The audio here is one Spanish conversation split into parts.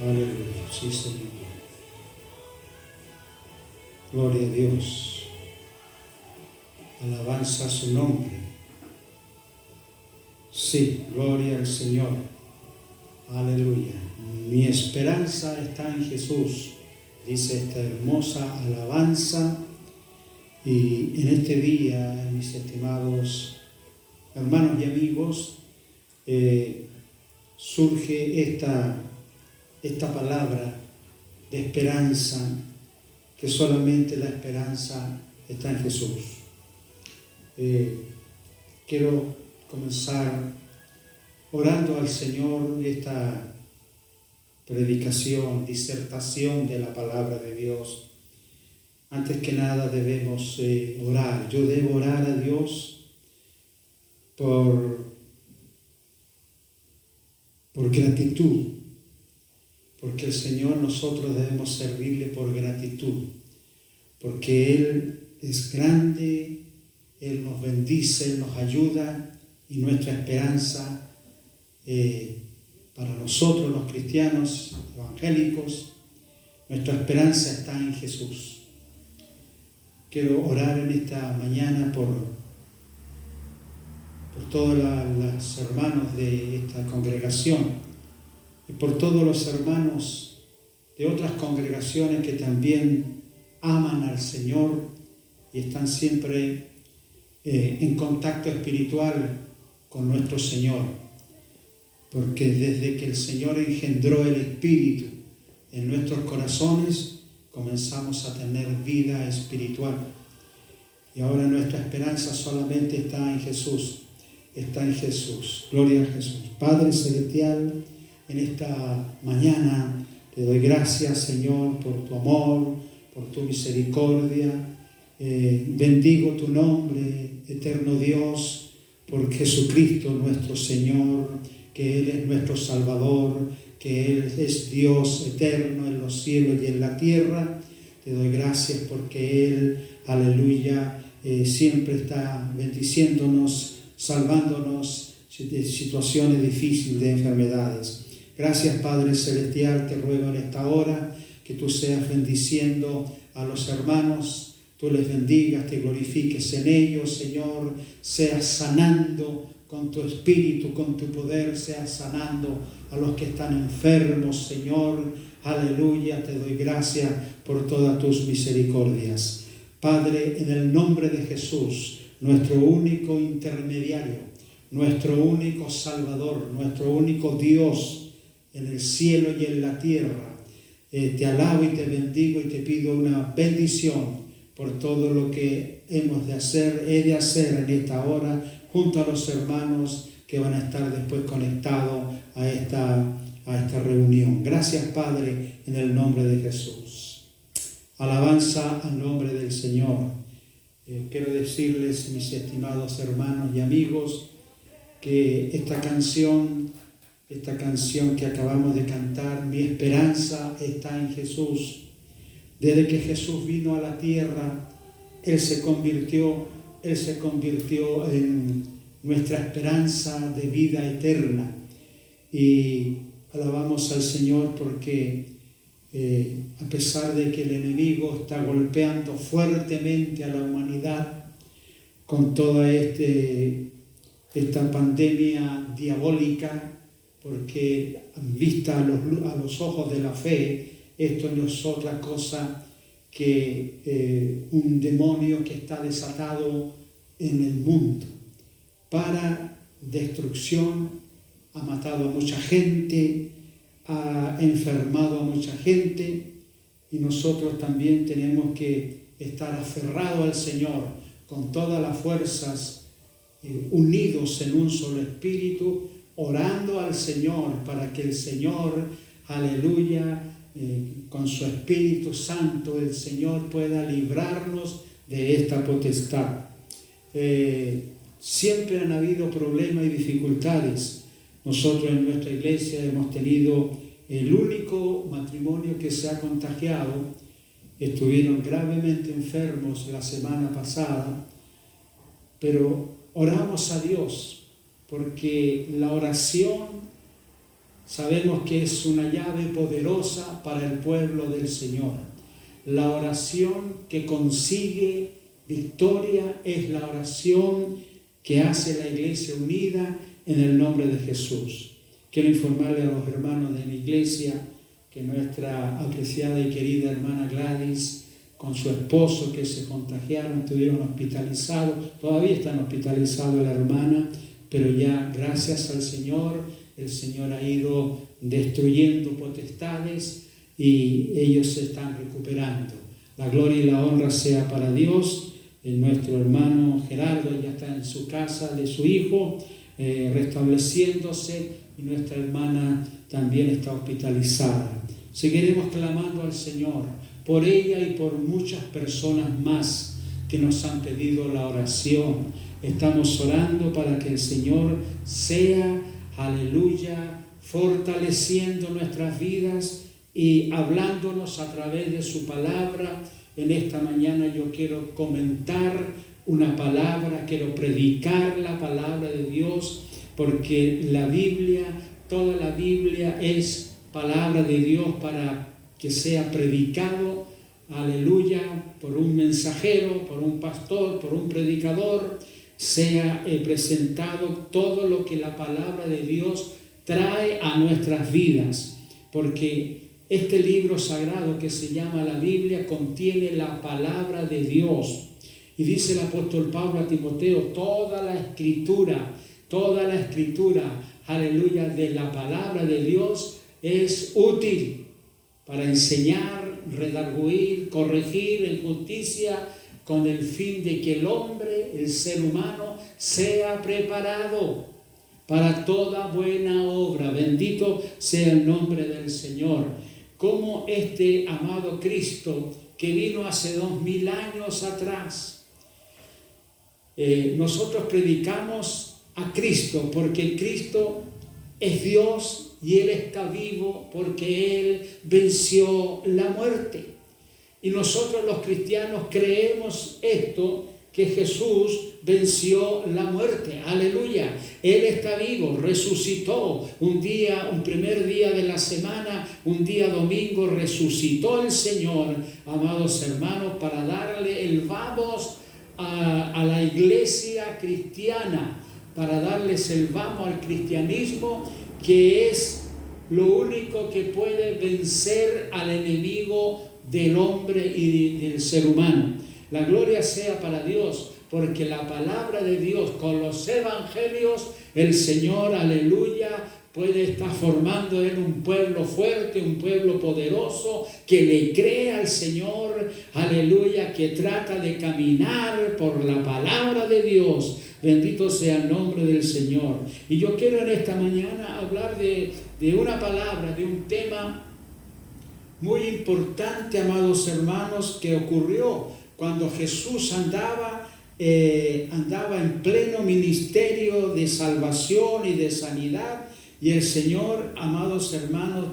Aleluya, sí, Señor. Gloria a Dios. Alabanza a su nombre. Sí, gloria al Señor. Aleluya. Mi esperanza está en Jesús, dice esta hermosa alabanza. Y en este día, mis estimados hermanos y amigos, surge esta palabra de esperanza, que solamente la esperanza está en Jesús. Quiero comenzar orando al Señor esta predicación, disertación de la palabra de Dios. Antes que nada debemos orar. Yo debo orar a Dios por gratitud, porque el Señor, nosotros debemos servirle por gratitud, porque Él es grande, Él nos bendice, Él nos ayuda, y nuestra esperanza para nosotros los cristianos evangélicos, nuestra esperanza está en Jesús. Quiero orar en esta mañana por todos los hermanos de esta congregación y por todos los hermanos de otras congregaciones que también aman al Señor y están siempre en contacto espiritual con nuestro Señor. Porque desde que el Señor engendró el Espíritu en nuestros corazones, comenzamos a tener vida espiritual. Y ahora nuestra esperanza solamente está en Jesús. Está en Jesús. Gloria a Jesús. Padre Celestial, en esta mañana te doy gracias, Señor, por tu amor, por tu misericordia. Bendigo tu nombre, eterno Dios, por Jesucristo nuestro Señor, que Él es nuestro Salvador, que Él es Dios eterno en los cielos y en la tierra. Te doy gracias porque Él, aleluya, siempre está bendiciéndonos, salvándonos de situaciones difíciles, de enfermedades. Gracias, Padre Celestial, te ruego en esta hora que tú seas bendiciendo a los hermanos, tú les bendigas, te glorifiques en ellos, Señor, seas sanando con tu espíritu, con tu poder, seas sanando a los que están enfermos, Señor. Aleluya, te doy gracias por todas tus misericordias. Padre, en el nombre de Jesús, nuestro único intermediario, nuestro único Salvador, nuestro único Dios en el cielo y en la tierra, te alabo y te bendigo y te pido una bendición por todo lo que he de hacer en esta hora, junto a los hermanos que van a estar después conectados a esta reunión. Gracias, Padre, en el nombre de Jesús. Alabanza al nombre del Señor. Quiero decirles, mis estimados hermanos y amigos, que esta canción que acabamos de cantar, mi esperanza está en Jesús. Desde que Jesús vino a la tierra, Él se convirtió en nuestra esperanza de vida eterna. Y alabamos al Señor porque a pesar de que el enemigo está golpeando fuertemente a la humanidad con toda esta pandemia diabólica, porque vista a los ojos de la fe, esto no es otra cosa que un demonio que está desatado en el mundo para destrucción. Ha matado a mucha gente, ha enfermado a mucha gente y nosotros también tenemos que estar aferrados al Señor con todas las fuerzas, unidos en un solo espíritu, orando al Señor para que el Señor, aleluya, con su Espíritu Santo, el Señor pueda librarnos de esta potestad. Siempre han habido problemas y dificultades. Nosotros en nuestra iglesia hemos tenido el único matrimonio que se ha contagiado. Estuvieron gravemente enfermos la semana pasada, pero oramos a Dios porque la oración sabemos que es una llave poderosa para el pueblo del Señor. La oración que consigue victoria es la oración que hace la iglesia unida en el nombre de Jesús. Quiero informarle a los hermanos de mi iglesia que nuestra apreciada y querida hermana Gladys, con su esposo que se contagiaron, estuvieron hospitalizados, todavía están hospitalizados la hermana, pero ya gracias al Señor, el Señor ha ido destruyendo potestades y ellos se están recuperando. La gloria y la honra sea para Dios. Nuestro hermano Gerardo ya está en su casa de su hijo, restableciéndose, y nuestra hermana también está hospitalizada. Seguiremos clamando al Señor por ella y por muchas personas más que nos han pedido la oración. Estamos orando para que el Señor sea, aleluya, fortaleciendo nuestras vidas y hablándonos a través de su palabra. En esta mañana yo quiero comentar una palabra, quiero predicar la palabra de Dios, porque la Biblia, toda la Biblia es palabra de Dios para que sea predicado, aleluya, por un mensajero, por un pastor, por un predicador, sea presentado todo lo que la palabra de Dios trae a nuestras vidas, porque este libro sagrado que se llama la Biblia contiene la palabra de Dios. Y dice el apóstol Pablo a Timoteo, toda la escritura, aleluya, de la palabra de Dios es útil para enseñar, redarguir, corregir en justicia, con el fin de que el hombre, el ser humano, sea preparado para toda buena obra. Bendito sea el nombre del Señor. Como este amado Cristo que vino hace 2000 años atrás, nosotros predicamos a Cristo porque Cristo es Dios y Él está vivo porque Él venció la muerte. Y nosotros los cristianos creemos esto, que Jesús venció la muerte. Aleluya. Él está vivo, resucitó un primer día de la semana, un día domingo, resucitó el Señor, amados hermanos, para darle el vamos a la iglesia cristiana, para darles el vamos al cristianismo, que es lo único que puede vencer al enemigo del hombre y del ser humano. La gloria sea para Dios, porque la palabra de Dios con los evangelios, el Señor, aleluya, puede estar formando en un pueblo fuerte, un pueblo poderoso, que le cree al Señor, aleluya, que trata de caminar por la palabra de Dios. Bendito sea el nombre del Señor. Y yo quiero en esta mañana hablar de una palabra, de un tema muy importante, amados hermanos, que ocurrió cuando Jesús andaba en pleno ministerio de salvación y de sanidad, y el Señor, amados hermanos,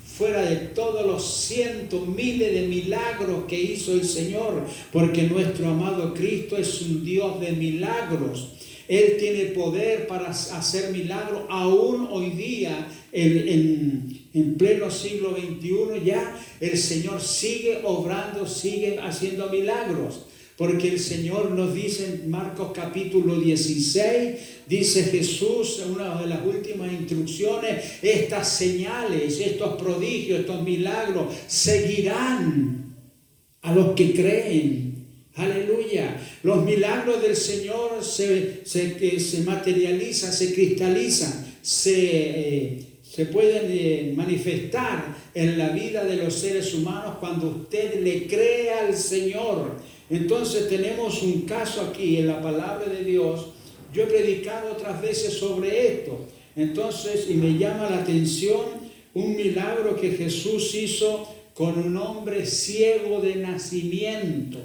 fuera de todos los cientos, miles de milagros que hizo el Señor, porque nuestro amado Cristo es un Dios de milagros. Él tiene poder para hacer milagros aún hoy día, en pleno siglo XXI, ya el Señor sigue obrando, sigue haciendo milagros. Porque el Señor nos dice en Marcos capítulo 16, dice Jesús en una de las últimas instrucciones, estas señales, estos prodigios, estos milagros seguirán a los que creen. Aleluya. Los milagros del Señor se materializan, se cristalizan, se manifestar en la vida de los seres humanos cuando usted le cree al Señor. Entonces tenemos un caso aquí en la palabra de Dios. Yo he predicado otras veces sobre esto. Entonces, y me llama la atención un milagro que Jesús hizo con un hombre ciego de nacimiento.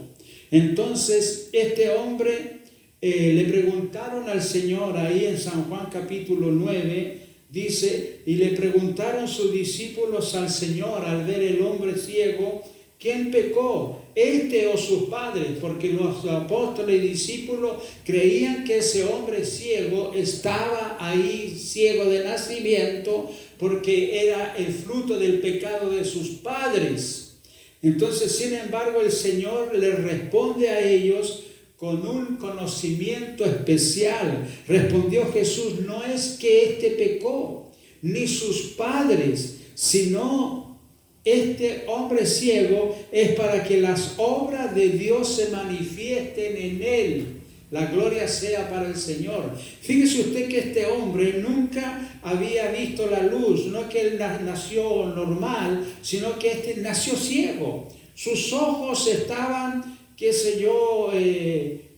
Entonces, este hombre le preguntaron al Señor ahí en San Juan capítulo 9, dice, y le preguntaron sus discípulos al Señor al ver el hombre ciego, ¿quién pecó, este o sus padres? Porque los apóstoles y discípulos creían que ese hombre ciego estaba ahí ciego de nacimiento porque era el fruto del pecado de sus padres. Entonces, sin embargo, el Señor les responde a ellos con un conocimiento especial. Respondió Jesús, no es que éste pecó, ni sus padres, sino este hombre ciego es para que las obras de Dios se manifiesten en él. La gloria sea para el Señor. Fíjese usted que este hombre nunca había visto la luz, no que él nació normal, sino que este nació ciego. Sus ojos estaban, qué sé yo,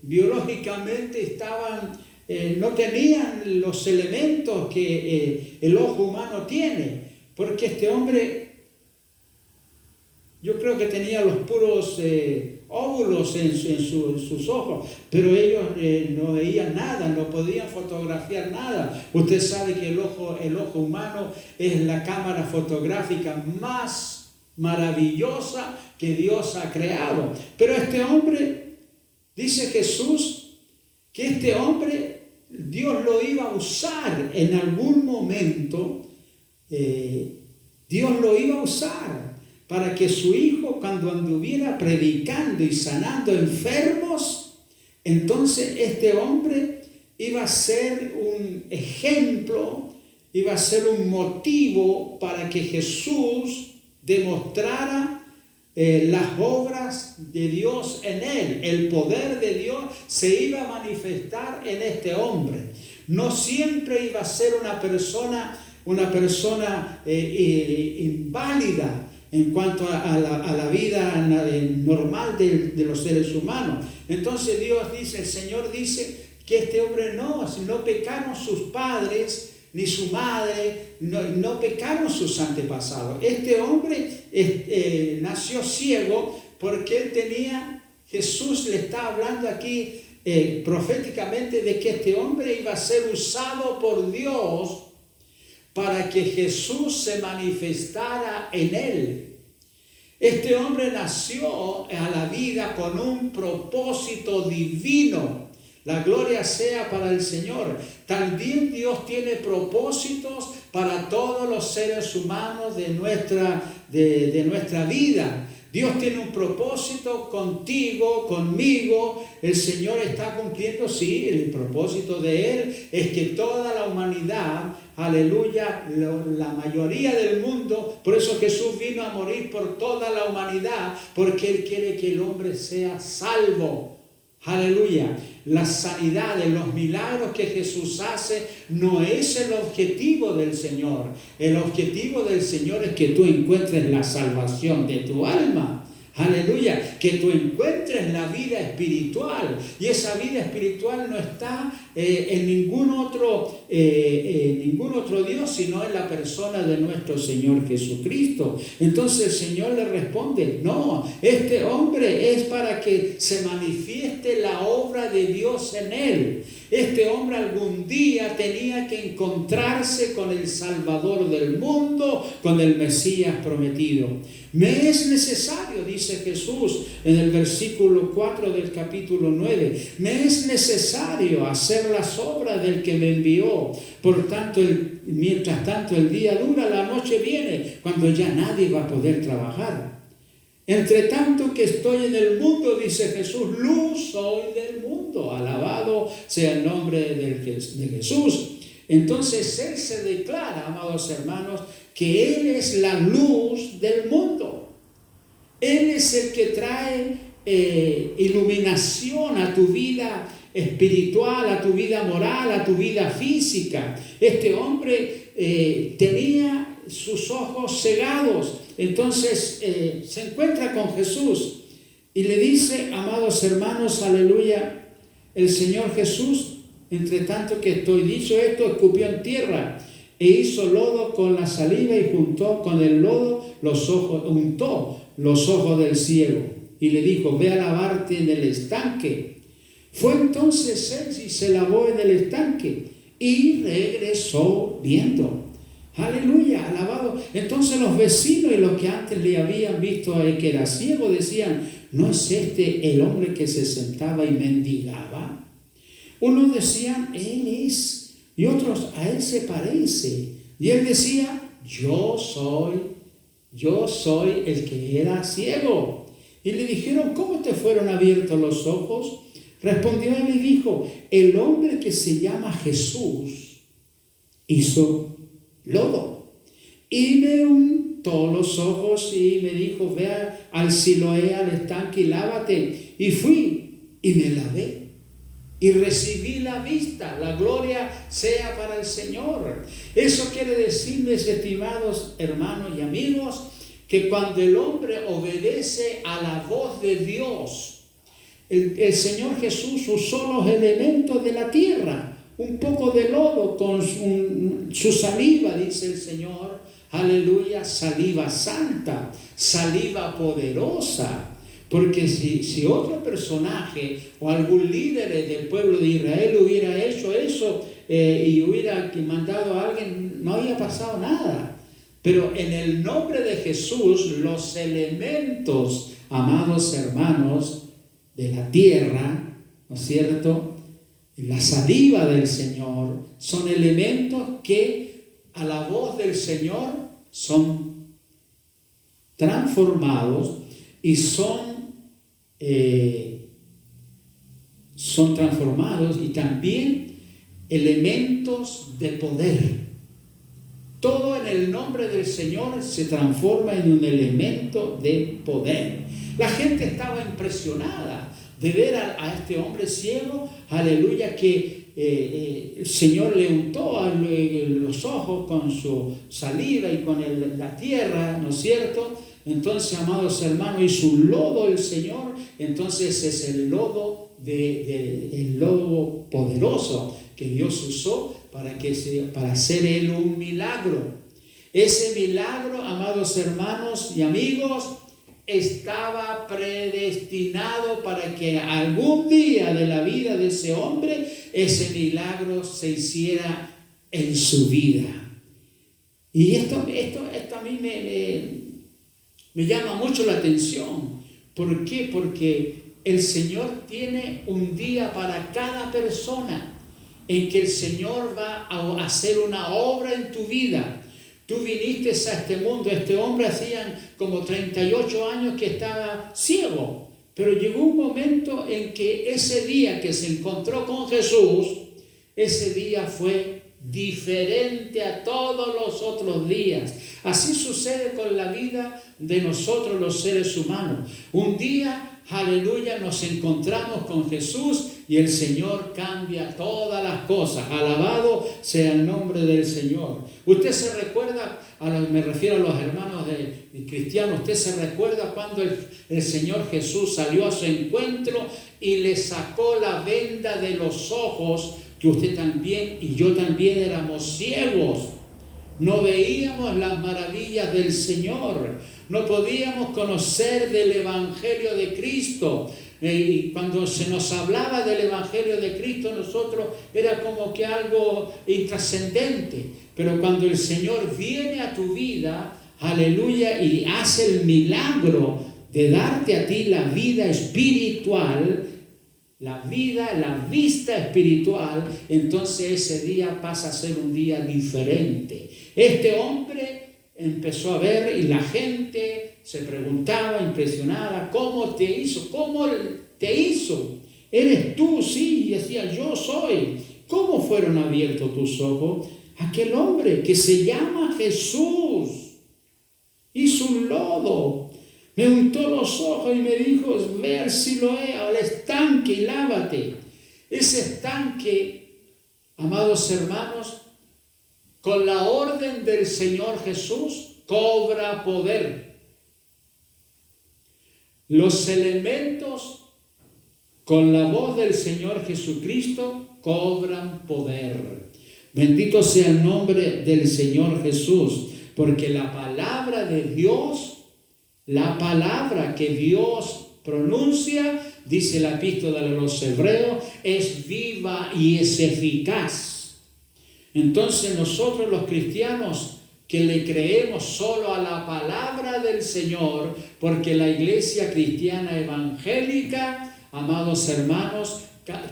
biológicamente estaban, no tenían los elementos que el ojo humano tiene, porque este hombre, yo creo que tenía los puros óvulos en sus ojos, pero ellos no veían nada, no podían fotografiar nada. Usted sabe que el ojo humano es la cámara fotográfica más maravillosa que Dios ha creado. Pero este hombre, dice Jesús, que este hombre Dios lo iba a usar en algún momento, Dios lo iba a usar para que su hijo, cuando anduviera predicando y sanando enfermos, entonces este hombre iba a ser un ejemplo, iba a ser un motivo para que Jesús demostrara las obras de Dios en él. El poder de Dios se iba a manifestar en este hombre. No siempre iba a ser una persona inválida en cuanto a la vida normal de los seres humanos. Entonces Dios dice, el Señor dice que este hombre no pecaron sus padres ni su madre, no pecaron sus antepasados. Este hombre nació ciego porque él tenía, Jesús le está hablando aquí proféticamente de que este hombre iba a ser usado por Dios para que Jesús se manifestara en él. Este hombre nació a la vida con un propósito divino. La gloria sea para el Señor. También Dios tiene propósitos para todos los seres humanos de nuestra vida. Dios tiene un propósito contigo, conmigo. El Señor está cumpliendo, sí, el propósito de Él es que toda la humanidad, aleluya, la mayoría del mundo, por eso Jesús vino a morir por toda la humanidad, porque Él quiere que el hombre sea salvo. Aleluya. Las sanidades, los milagros que Jesús hace no es el objetivo del Señor. El objetivo del Señor es que tú encuentres la salvación de tu alma. Aleluya, que tú encuentres la vida espiritual, y esa vida espiritual no está en ningún otro Dios, sino en la persona de nuestro Señor Jesucristo. Entonces el Señor le responde, no, este hombre es para que se manifieste la obra de Dios en él. Este hombre algún día tenía que encontrarse con el Salvador del mundo, con el Mesías prometido. Me es necesario, dice Jesús en el versículo 4 del capítulo 9, me es necesario hacer las obras del que me envió. Por tanto, mientras tanto el día dura, la noche viene, cuando ya nadie va a poder trabajar. Entre tanto que estoy en el mundo, dice Jesús, luz soy del mundo. Alabado sea el nombre de Jesús. Entonces Él se declara, amados hermanos, que Él es la luz del mundo. Él es el que trae iluminación a tu vida espiritual, a tu vida moral, a tu vida física. Este hombre tenía sus ojos cegados. Entonces se encuentra con Jesús y le dice, amados hermanos, aleluya, el Señor Jesús, entre tanto que estoy dicho esto, escupió en tierra e hizo lodo con la saliva y juntó con el lodo los ojos, untó los ojos del ciego y le dijo, ve a lavarte en el estanque. Fue entonces él y se lavó en el estanque y regresó viendo. Aleluya, alabado. Entonces los vecinos y los que antes le habían visto que era ciego decían, ¿no es este el hombre que se sentaba y mendigaba? Unos decían, él es, y otros, a él se parece. Y él decía, yo soy el que era ciego. Y le dijeron, ¿cómo te fueron abiertos los ojos? Respondió él y dijo, el hombre que se llama Jesús hizo lodo y me untó los ojos y me dijo, ve al Siloé, al estanque y lávate. Y fui y me lavé y recibí la vista. La gloria sea para el Señor. Eso quiere decir, mis estimados hermanos y amigos, que cuando el hombre obedece a la voz de Dios, el Señor Jesús usó los elementos de la tierra, un poco de lodo con su saliva, dice el Señor, aleluya, saliva santa, saliva poderosa. Porque si otro personaje o algún líder del pueblo de Israel hubiera hecho eso y hubiera mandado a alguien, no había pasado nada. Pero en el nombre de Jesús, los elementos, amados hermanos, de la tierra, ¿no es cierto?, la saliva del Señor, son elementos que a la voz del Señor son transformados y son transformados y también elementos de poder. Todo en el nombre del Señor se transforma en un elemento de poder. La gente estaba impresionada de ver a este hombre ciego, aleluya, que el Señor le untó los ojos con su saliva y con la tierra, ¿no es cierto? Entonces, amados hermanos, hizo un lodo el Señor, entonces es el lodo el lodo poderoso que Dios usó para hacer él un milagro. Ese milagro, amados hermanos y amigos, estaba predestinado para que algún día de la vida de ese hombre, ese milagro se hiciera en su vida. Y esto a mí me llama mucho la atención. ¿Por qué? Porque el Señor tiene un día para cada persona en que el Señor va a hacer una obra en tu vida. Tú viniste a este mundo, este hombre hacían como 38 años que estaba ciego, pero llegó un momento en que ese día que se encontró con Jesús, ese día fue diferente a todos los otros días. Así sucede con la vida de nosotros los seres humanos. Un día, aleluya, nos encontramos con Jesús y el Señor cambia todas las cosas. Alabado sea el nombre del Señor. Usted se recuerda, me refiero a los hermanos de cristianos, usted se recuerda cuando el Señor Jesús salió a su encuentro y le sacó la venda de los ojos, que usted también y yo también éramos ciegos. No veíamos las maravillas del Señor, no podíamos conocer del Evangelio de Cristo. Y cuando se nos hablaba del Evangelio de Cristo, nosotros era como que algo intrascendente. Pero cuando el Señor viene a tu vida, aleluya, y hace el milagro de darte a ti la vida espiritual, la vista espiritual, entonces ese día pasa a ser un día diferente. Este hombre empezó a ver y la gente se preguntaba, impresionada, ¿cómo te hizo? ¿Cómo te hizo? ¿Eres tú? Sí, y decía, yo soy. ¿Cómo fueron abiertos tus ojos? Aquel hombre que se llama Jesús hizo un lodo, me untó los ojos y me dijo, ve al Siloé, al estanque y lávate. Ese estanque, amados hermanos, con la orden del Señor Jesús, cobra poder. Los elementos, con la voz del Señor Jesucristo, cobran poder. Bendito sea el nombre del Señor Jesús, porque la palabra de Dios, la palabra que Dios pronuncia, dice la epístola de los Hebreos, es viva y es eficaz. Entonces nosotros los cristianos que le creemos solo a la palabra del Señor, porque la iglesia cristiana evangélica, amados hermanos,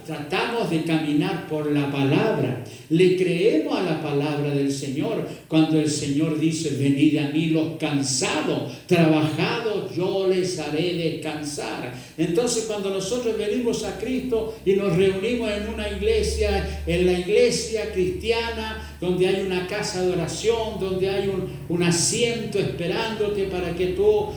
tratamos de caminar por la palabra, le creemos a la palabra del Señor cuando el Señor dice: venid a mí los cansados, trabajados, yo les haré descansar. Entonces cuando nosotros venimos a Cristo y nos reunimos en una iglesia, en la iglesia cristiana, donde hay una casa de oración, donde hay un asiento esperándote para que tú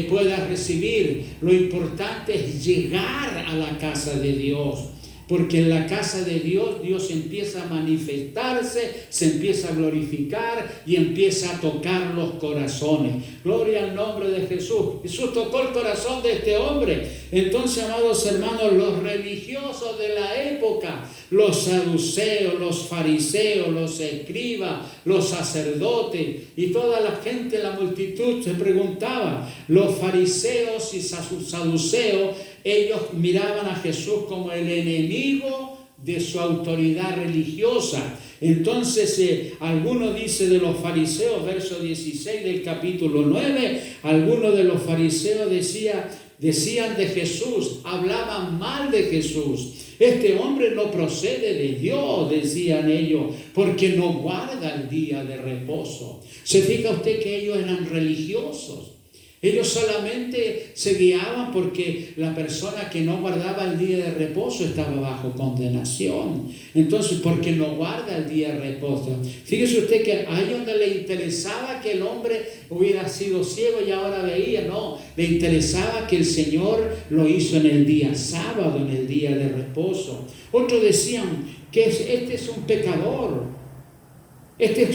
puedas recibir, lo importante es llegar a la casa de Dios. Porque en la casa de Dios, Dios empieza a manifestarse, se empieza a glorificar y empieza a tocar los corazones. Gloria al nombre de Jesús. Jesús tocó el corazón de este hombre. Entonces, amados hermanos, los religiosos de la época, los saduceos, los fariseos, los escribas, los sacerdotes y toda la gente, la multitud se preguntaba. Los fariseos y saduceos, ellos miraban a Jesús como el enemigo de su autoridad religiosa. Entonces, alguno dice de los fariseos, verso 16 del capítulo 9, algunos de los fariseos decían de Jesús, hablaban mal de Jesús. Este hombre no procede de Dios, decían ellos, porque no guarda el día de reposo. ¿Se fija usted que ellos eran religiosos? Ellos solamente se guiaban porque la persona que no guardaba el día de reposo estaba bajo condenación. Entonces, porque no guarda el día de reposo. Fíjese usted que a ellos no le interesaba que el hombre hubiera sido ciego y ahora veía. No, le interesaba que el Señor lo hizo en el día sábado, en el día de reposo. Otros decían que este es un pecador. Este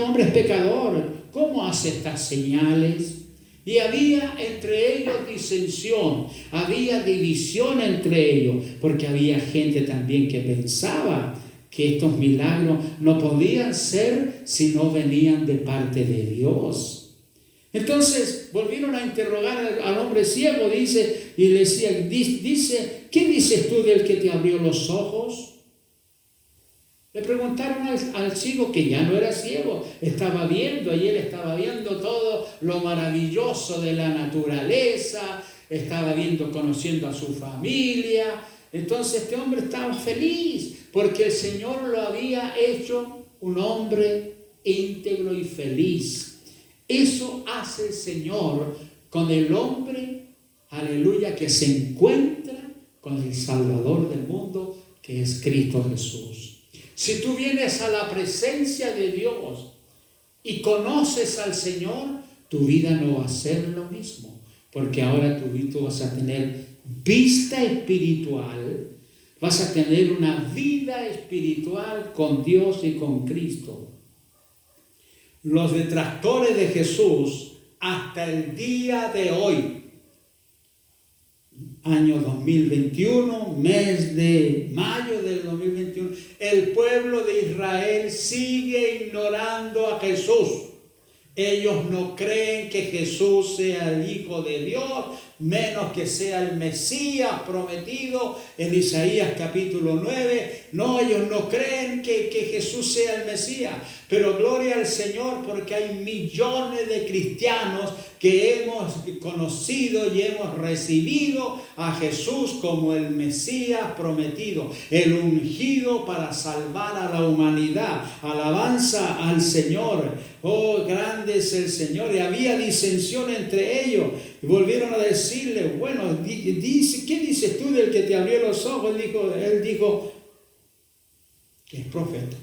hombre es pecador. ¿Cómo hace estas señales? Y había entre ellos disensión, había división entre ellos, porque había gente también que pensaba que estos milagros no podían ser si no venían de parte de Dios. Entonces volvieron a interrogar al hombre ciego, dice, y le dice, ¿qué dices tú del que te abrió los ojos? Le preguntaron al ciego, que ya no era ciego, estaba viendo, y él estaba viendo todo lo maravilloso de la naturaleza, estaba viendo, conociendo a su familia. Entonces este hombre estaba feliz, porque el Señor lo había hecho un hombre íntegro y feliz. Eso hace el Señor con el hombre, aleluya, que se encuentra con el Salvador del mundo, que es Cristo Jesús. Si tú vienes a la presencia de Dios y conoces al Señor, tu vida no va a ser lo mismo, porque ahora tú vas a tener vista espiritual, vas a tener una vida espiritual con Dios y con Cristo. Los detractores de Jesús hasta el día de hoy, año 2021, mes de mayo del 2021, el pueblo de Israel sigue ignorando a Jesús. Ellos no creen que Jesús sea el Hijo de Dios, menos que sea el Mesías prometido en Isaías capítulo 9. No, ellos no creen que Jesús sea el Mesías. Pero gloria al Señor, porque hay millones de cristianos que hemos conocido y hemos recibido a Jesús como el Mesías prometido, el ungido para salvar a la humanidad. Alabanza al Señor. Oh, grande es el Señor. Y había disensión entre ellos. Y volvieron a decirle, bueno, ¿qué dices tú del que te abrió los ojos? Él dijo que es profeta.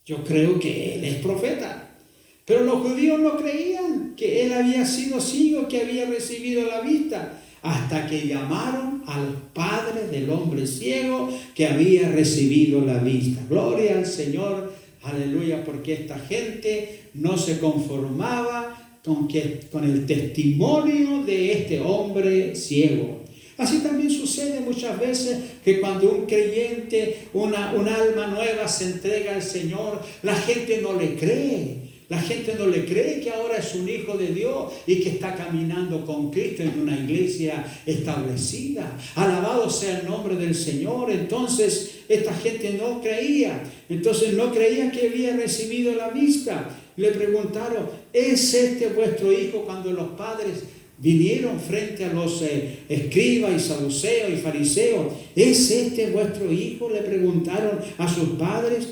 Yo creo que él es profeta. Pero los judíos no creían que él había sido ciego, que había recibido la vista. hasta que llamaron al padre del hombre ciego que había recibido la vista. Gloria al Señor, aleluya, porque esta gente no se conformaba con el testimonio de este hombre ciego. Así también sucede muchas veces que cuando un creyente, un alma nueva se entrega al Señor, la gente no le cree. La gente no le cree que ahora es un hijo de Dios y que está caminando con Cristo en una iglesia establecida. Alabado sea el nombre del Señor. Entonces esta gente no creía. Entonces no creía que había recibido la vista. Le preguntaron, ¿es este vuestro hijo? Cuando los padres vinieron frente a los escribas y saduceos y fariseos, ¿es este vuestro hijo? Le preguntaron a sus padres.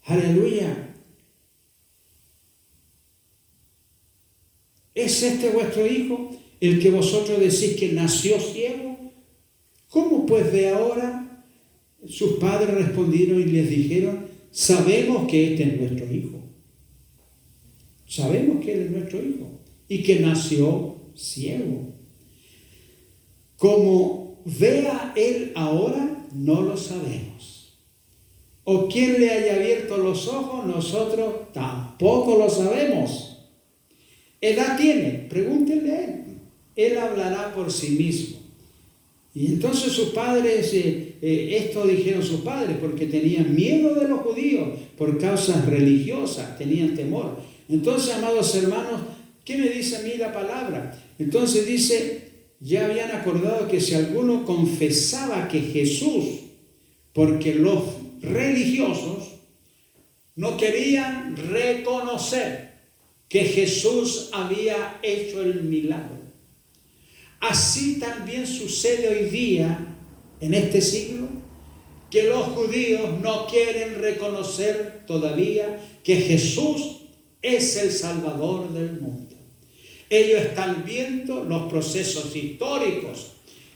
Aleluya. ¿Es este vuestro hijo, el que vosotros decís que nació ciego? ¿Cómo pues de ahora? Sus padres respondieron y les dijeron, sabemos que este es nuestro hijo. Sabemos que él es nuestro hijo y que nació ciego. Como vea él ahora, no lo sabemos. O quién le haya abierto los ojos, nosotros tampoco lo sabemos. ¿Edad tiene? Pregúntenle a él. Él hablará por sí mismo. Y entonces sus padres, esto dijeron sus padres, porque tenían miedo de los judíos, por causas religiosas, tenían temor. Entonces, amados hermanos, ¿qué me dice a mí la palabra? Entonces dice, ya habían acordado que si alguno confesaba que Jesús, porque los religiosos no querían reconocer que Jesús había hecho el milagro. Así también sucede hoy día, en este siglo, que los judíos no quieren reconocer todavía que Jesús es el Salvador del mundo. Ellos están viendo los procesos históricos.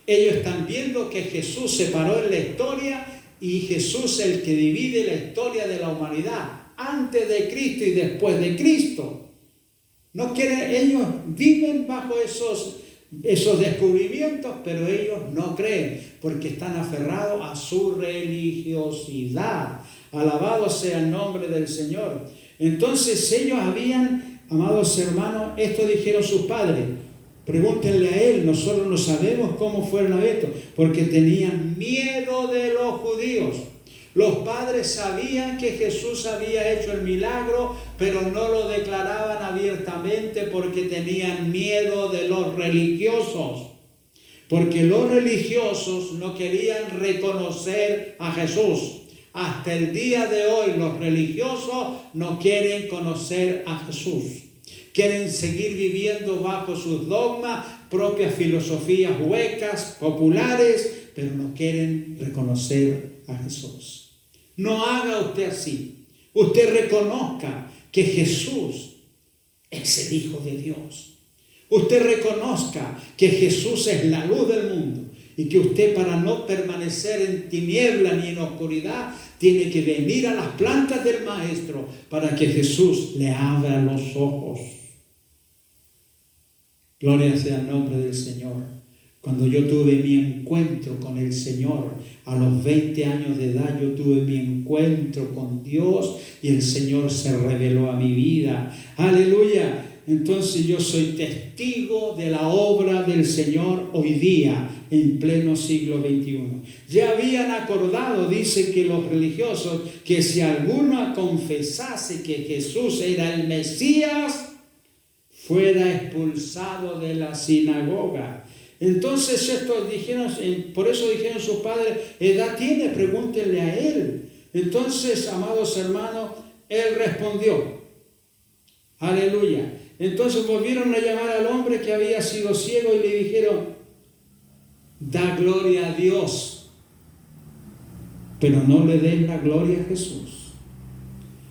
Ellos están viendo que Jesús se paró en la historia y Jesús es el que divide la historia de la humanidad, antes de Cristo y después de Cristo. No quieren, ellos viven bajo esos descubrimientos, pero ellos no creen, porque están aferrados a su religiosidad. Alabado sea el nombre del Señor. Entonces ellos habían, amados hermanos, esto dijeron sus padres. Pregúntenle a él, nosotros no sabemos cómo fueron abiertos, porque tenían miedo de los judíos. Los padres sabían que Jesús había hecho el milagro, pero no lo declaraban abiertamente porque tenían miedo de los religiosos. Porque los religiosos no querían reconocer a Jesús. Hasta el día de hoy los religiosos no quieren conocer a Jesús. Quieren seguir viviendo bajo sus dogmas, propias filosofías huecas, populares, pero no quieren reconocer a Jesús. No haga usted así. Usted reconozca que Jesús es el Hijo de Dios. Usted reconozca que Jesús es la luz del mundo y que usted, para no permanecer en tiniebla ni en oscuridad, tiene que venir a las plantas del Maestro para que Jesús le abra los ojos. Gloria sea el nombre del Señor. Cuando yo tuve mi encuentro con el Señor, a los 20 años de edad, yo tuve mi encuentro con Dios y el Señor se reveló a mi vida. ¡Aleluya! Entonces yo soy testigo de la obra del Señor hoy día, en pleno siglo XXI. Ya habían acordado, dice que los religiosos, que si alguno confesase que Jesús era el Mesías, fuera expulsado de la sinagoga. Entonces estos dijeron, por eso dijeron sus padres, ¿edad tiene? Pregúntenle a él. Entonces, amados hermanos, él respondió, aleluya. Entonces volvieron a llamar al hombre que había sido ciego y le dijeron, da gloria a Dios, pero no le den la gloria a Jesús.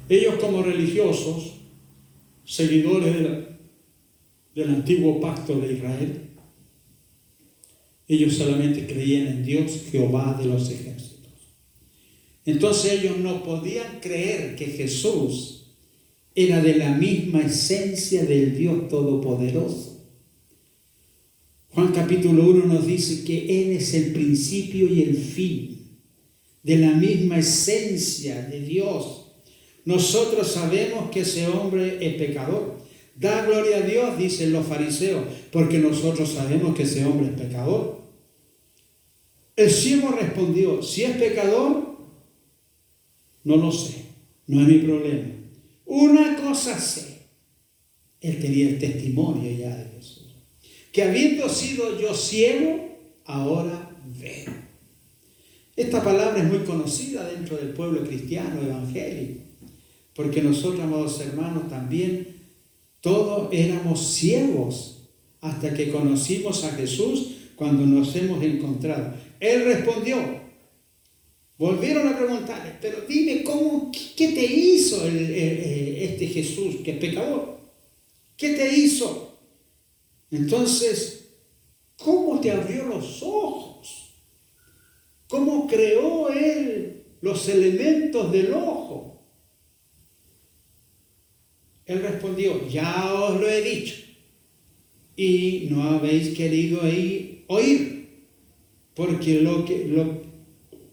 Ellos, como religiosos, seguidores del antiguo pacto de Israel, ellos solamente creían en Dios, Jehová de los ejércitos. Entonces ellos no podían creer que Jesús era de la misma esencia del Dios Todopoderoso. Juan capítulo 1 nos dice que Él es el principio y el fin de la misma esencia de Dios. Nosotros sabemos que ese hombre es pecador. Da gloria a Dios, dicen los fariseos, porque nosotros sabemos que ese hombre es pecador. El ciego respondió, si es pecador, no lo sé, no es mi problema. Una cosa sé, él tenía el testimonio ya de Jesús, que habiendo sido yo ciego, ahora veo. Esta palabra es muy conocida dentro del pueblo cristiano evangélico, porque nosotros, amados hermanos, también todos éramos ciegos hasta que conocimos a Jesús cuando nos hemos encontrado. Él respondió, volvieron a preguntarle, pero dime, ¿qué te hizo este Jesús, que es pecador? ¿Qué te hizo? Entonces, ¿cómo te abrió los ojos? ¿Cómo creó Él los elementos del ojo? Él respondió, ya os lo he dicho, y no habéis querido oír. Porque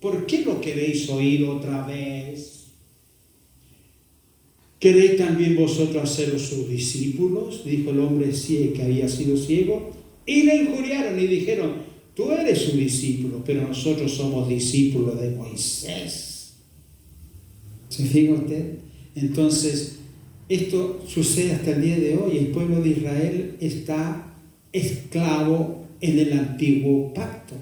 ¿por qué lo queréis oír otra vez? ¿Queréis también vosotros haceros sus discípulos? Dijo el hombre que había sido ciego. Y le injuriaron y dijeron, tú eres su discípulo, pero nosotros somos discípulos de Moisés. ¿Se fija usted? Entonces, esto sucede hasta el día de hoy. El pueblo de Israel está esclavo en el antiguo pacto.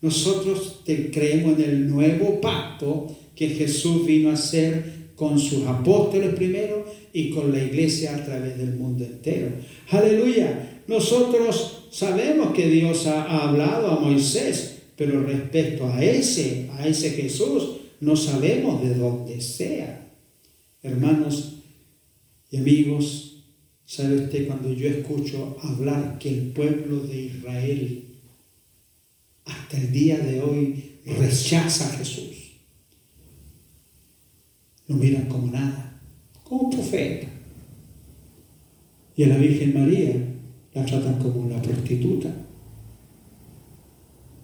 Nosotros creemos en el nuevo pacto que Jesús vino a hacer con sus apóstoles primero y con la iglesia a través del mundo entero. ¡Aleluya! Nosotros sabemos que Dios ha hablado a Moisés, pero respecto a ese Jesús no sabemos de dónde sea. Hermanos y amigos, ¿sabe usted cuando yo escucho hablar que el pueblo de Israel hasta el día de hoy rechaza a Jesús? Lo miran como nada, como profeta. Y a la Virgen María la tratan como una prostituta,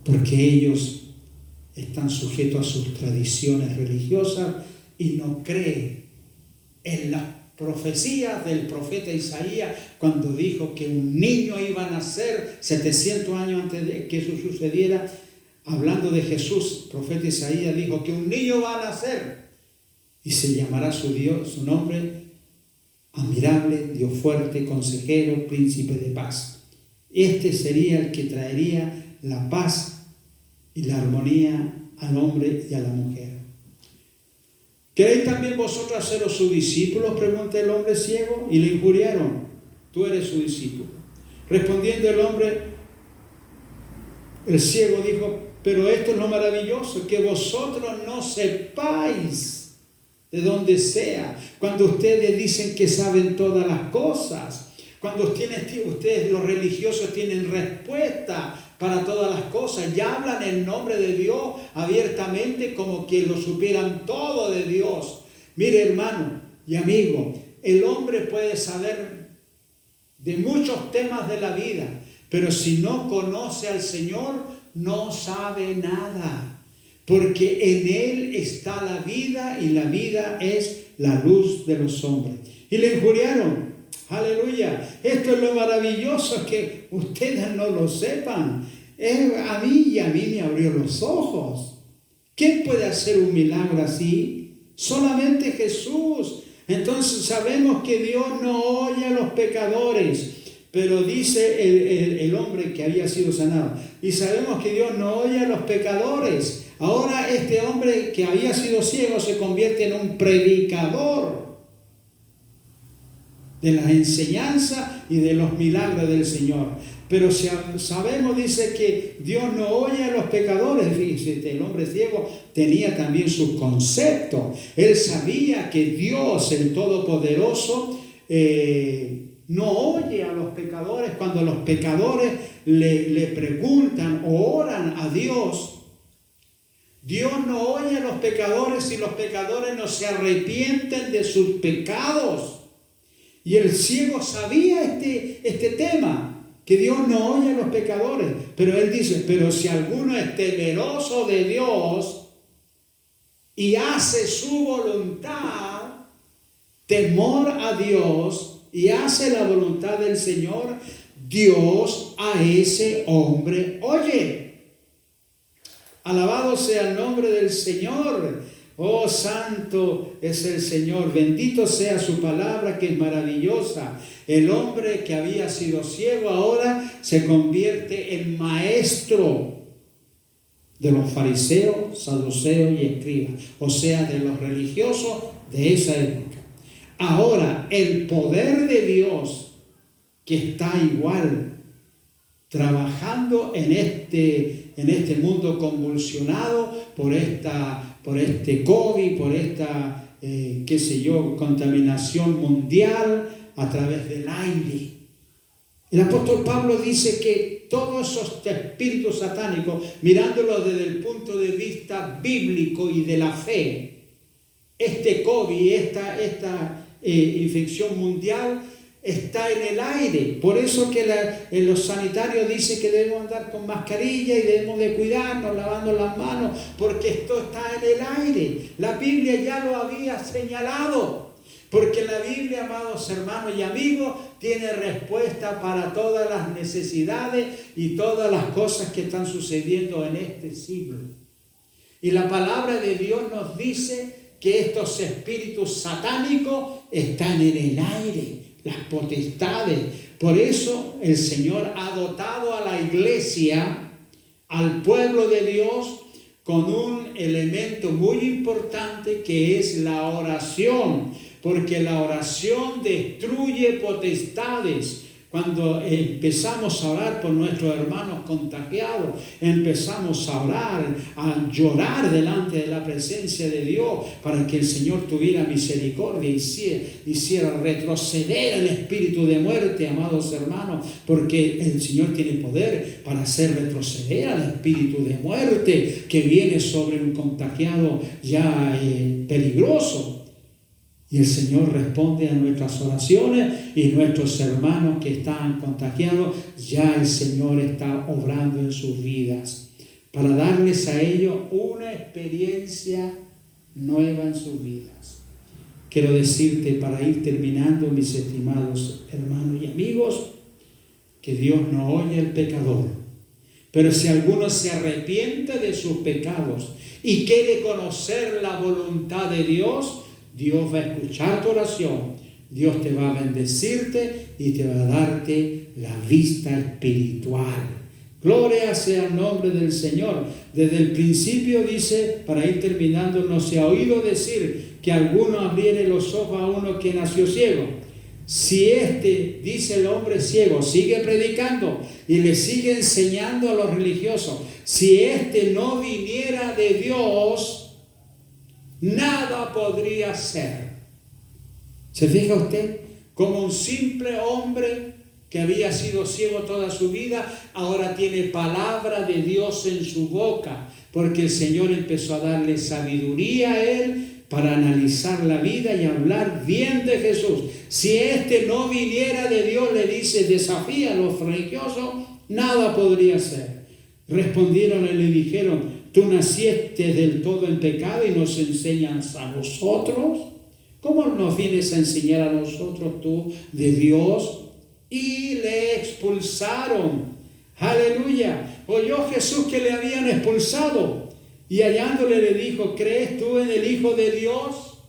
porque ellos están sujetos a sus tradiciones religiosas y no creen en las profecías del profeta Isaías cuando dijo que un niño iba a nacer 700 años antes de que eso sucediera. Hablando de Jesús, el profeta Isaías dijo que un niño va a nacer y se llamará su nombre admirable, Dios fuerte, consejero, príncipe de paz. Este sería el que traería la paz y la armonía al hombre y a la mujer. ¿Queréis también vosotros haceros sus discípulos?, pregunta el hombre ciego, y le injuriaron, tú eres su discípulo. Respondiendo el ciego dijo, pero esto es lo maravilloso, que vosotros no sepáis de dónde sea, cuando ustedes dicen que saben todas las cosas, cuando ustedes los religiosos tienen respuesta para todas las cosas, ya hablan en nombre de Dios abiertamente como que lo supieran todo de Dios. Mire, hermano y amigo, el hombre puede saber de muchos temas de la vida, pero si no conoce al Señor, no sabe nada. Porque en Él está la vida y la vida es la luz de los hombres. Y le injuriaron. Aleluya. Esto es lo maravilloso, que ustedes no lo sepan. A mí me abrió los ojos. ¿Quién puede hacer un milagro así? Solamente Jesús. Entonces sabemos que Dios no oye a los pecadores. Pero dice el hombre que había sido sanado. Y sabemos que Dios no oye a los pecadores. Ahora este hombre que había sido ciego se convierte en un predicador de la enseñanza y de los milagros del Señor. Pero sabemos, dice, que Dios no oye a los pecadores. Fíjese, el hombre ciego tenía también sus conceptos. Él sabía que Dios, el Todopoderoso, no oye a los pecadores. Cuando los pecadores le preguntan o oran a Dios, Dios no oye a los pecadores si los pecadores no se arrepienten de sus pecados. Y el ciego sabía este tema, que Dios no oye a los pecadores. Pero Él dice, pero si alguno es temeroso de Dios y hace su voluntad, temor a Dios y hace la voluntad del Señor, Dios a ese hombre oye. Alabado sea el nombre del Señor. Oh, santo es el Señor. Bendito sea su palabra, que es maravillosa. El hombre que había sido ciego ahora se convierte en maestro de los fariseos, saduceos y escribas, o sea, de los religiosos de esa época. Ahora, el poder de Dios, que está igual trabajando en este mundo convulsionado por este COVID, por esta, contaminación mundial a través del aire. El apóstol Pablo dice que todos esos espíritus satánicos, mirándolo desde el punto de vista bíblico y de la fe, este COVID, esta infección mundial, está en el aire. Por eso que los sanitarios dicen que debemos andar con mascarilla y debemos de cuidarnos, lavando las manos, porque esto está en el aire. La Biblia ya lo había señalado, porque la Biblia, amados hermanos y amigos, tiene respuesta para todas las necesidades y todas las cosas que están sucediendo en este siglo. Y la palabra de Dios nos dice que estos espíritus satánicos están en el aire, las potestades. Por eso el Señor ha dotado a la iglesia, al pueblo de Dios, con un elemento muy importante, que es la oración, porque la oración destruye potestades. Cuando empezamos a orar por nuestros hermanos contagiados, empezamos a orar, a llorar delante de la presencia de Dios para que el Señor tuviera misericordia y hiciera retroceder el espíritu de muerte, amados hermanos, porque el Señor tiene poder para hacer retroceder al espíritu de muerte que viene sobre un contagiado ya peligroso. Y el Señor responde a nuestras oraciones, y nuestros hermanos que están contagiados, ya el Señor está obrando en sus vidas para darles a ellos una experiencia nueva en sus vidas. Quiero decirte, para ir terminando, mis estimados hermanos y amigos, que Dios no oye al pecador. Pero si alguno se arrepiente de sus pecados y quiere conocer la voluntad de Dios, Dios va a escuchar tu oración, Dios te va a bendecirte y te va a darte la vista espiritual. Gloria sea el nombre del Señor. Desde el principio dice, para ir terminando, no se ha oído decir que alguno abriere los ojos a uno que nació ciego. Si dice el hombre ciego, sigue predicando y le sigue enseñando a los religiosos, si no viniera de Dios, nada podría ser. ¿Se fija usted? Como un simple hombre que había sido ciego toda su vida, ahora tiene palabra de Dios en su boca, porque el Señor empezó a darle sabiduría a él para analizar la vida y hablar bien de Jesús. Si no viniera de Dios, le dice, desafía a los religiosos, nada podría ser. Respondieron y le dijeron, tú naciste del todo en pecado y nos enseñas a nosotros. ¿Cómo nos vienes a enseñar a nosotros tú de Dios? Y le expulsaron. Aleluya. Oyó Jesús que le habían expulsado y hallándole le dijo, ¿crees tú en el Hijo de Dios?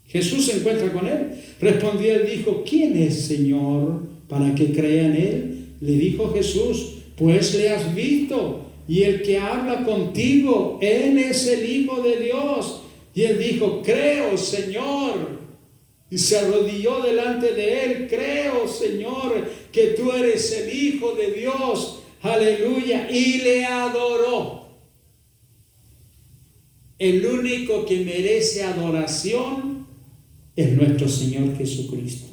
Jesús se encuentra con él. Respondió él, dijo, ¿quién es, Señor, para que crea en él? Le dijo Jesús, pues le has visto. Y el que habla contigo, Él es el Hijo de Dios. Y él dijo, creo, Señor. Y se arrodilló delante de él, creo, Señor, que tú eres el Hijo de Dios. Aleluya. Y le adoró. El único que merece adoración es nuestro Señor Jesucristo.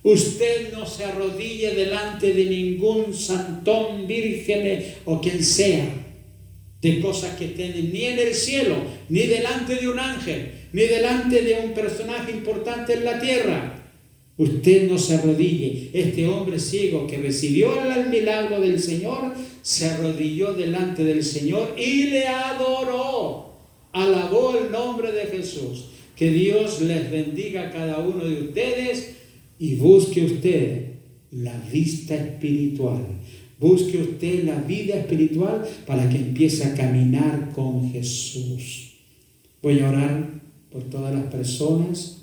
Usted no se arrodille delante de ningún santón, virgen o quien sea, de cosas que estén ni en el cielo, ni delante de un ángel, ni delante de un personaje importante en la tierra. Usted no se arrodille. Este hombre ciego que recibió el milagro del Señor, se arrodilló delante del Señor y le adoró. Alabó el nombre de Jesús. Que Dios les bendiga a cada uno de ustedes y busque usted la vista espiritual. Busque usted la vida espiritual para que empiece a caminar con Jesús. Voy a orar por todas las personas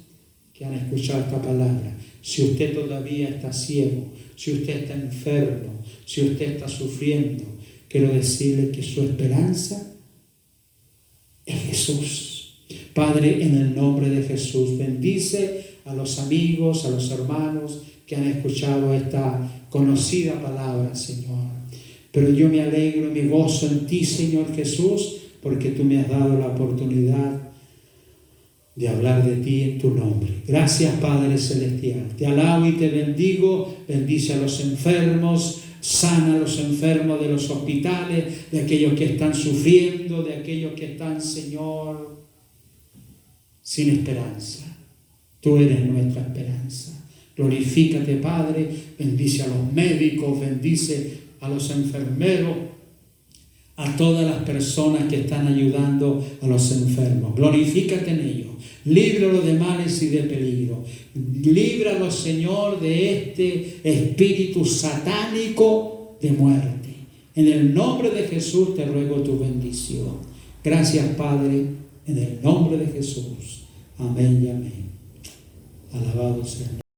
que han escuchado esta palabra. Si usted todavía está ciego, si usted está enfermo, si usted está sufriendo, quiero decirle que su esperanza es Jesús. Padre, en el nombre de Jesús, bendice a los amigos, a los hermanos que han escuchado esta conocida palabra, Señor. Pero yo me alegro y me gozo en ti, Señor Jesús, porque tú me has dado la oportunidad de hablar de ti en tu nombre. Gracias, Padre Celestial. Te alabo y te bendigo. Bendice a los enfermos, sana a los enfermos de los hospitales, de aquellos que están sufriendo, de aquellos que están, Señor, sin esperanza. Tú eres nuestra esperanza. Glorifícate, Padre. Bendice a los médicos, bendice a los enfermeros, a todas las personas que están ayudando a los enfermos. Glorifícate en ellos. Líbralos de males y de peligro. Líbralos, Señor, de este espíritu satánico de muerte. En el nombre de Jesús te ruego tu bendición. Gracias, Padre, en el nombre de Jesús. Amén y amén. Alabado sea.